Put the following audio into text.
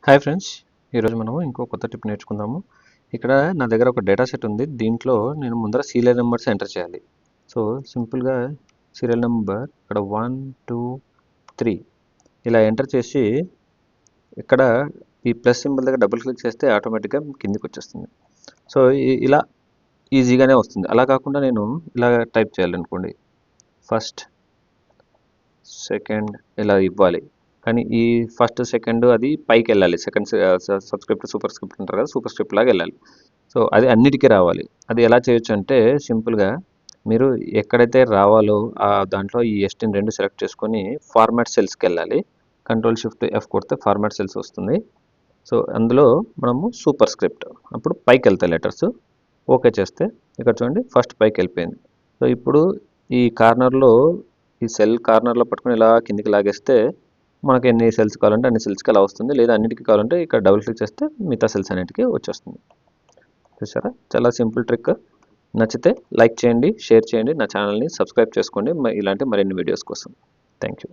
Hi friends, ఈరోజు మనము ఇంకో కొత్త టిప్ నేర్చుకుందాము. ఇక్కడ నా దగ్గర ఒక డేటా సెట్ ఉంది. దీంట్లో నేను ముందర సీరియల్ నెంబర్స్ ఎంటర్ చేయాలి. సో సింపుల్గా సీరియల్ నెంబర్ ఇక్కడ 1 2 3 ఇలా ఎంటర్ చేసి ఇక్కడ ఈ ప్లస్ సింబల్ దగ్గర డబుల్ క్లిక్ చేస్తే ఆటోమేటిక్గా కిందికి వచ్చేస్తుంది. సో ఇలా ఈజీగానే వస్తుంది. అలా కాకుండా నేను ఇలా టైప్ చేయాలనుకోండి, ఫస్ట్ సెకండ్ ఇలా ఇవ్వాలి. కానీ ఈ ఫస్ట్ సెకండ్ అది పైకి వెళ్ళాలి. సెకండ్ సబ్స్క్రిప్ట్ సూపర్ స్క్రిప్ట్ అంటారు కదా, సూపర్ స్క్రిప్ట్ లాగా వెళ్ళాలి. సో అది అన్నిటికీ రావాలి. అది ఎలా చేయొచ్చు అంటే సింపుల్గా మీరు ఎక్కడైతే రావాలో ఆ దాంట్లో ఈ ఎస్టీని 2 సెలెక్ట్ చేసుకొని ఫార్మాట్ సెల్స్కి వెళ్ళాలి. Ctrl+Shift+F కొడితే ఫార్మాట్ సెల్స్ వస్తుంది. సో అందులో మనము సూపర్ స్క్రిప్ట్ అప్పుడు పైకి వెళ్తాయి లెటర్స్. ఓకే చేస్తే ఇక్కడ చూడండి ఫస్ట్ పైకి వెళ్ళిపోయింది. సో ఇప్పుడు ఈ కార్నర్లో ఈ సెల్ కార్నర్లో పట్టుకొని ఇలా కిందికి లాగేస్తే మనకి ఎన్ని సెల్స్ కావాలంటే అన్ని సెల్స్కి అలా వస్తుంది. లేదా అన్నిటికీ కావాలంటే ఇక్కడ డబుల్ క్లిక్ చేస్తే మిగతా సెల్స్ అన్నిటికీ వచ్చేస్తుంది. చూసారా, చాలా సింపుల్ ట్రిక్. నచ్చితే లైక్ చేయండి, షేర్ చేయండి, నా ఛానల్ని సబ్స్క్రైబ్ చేసుకోండి ఇలాంటి మరిన్ని వీడియోస్ కోసం. Thank you.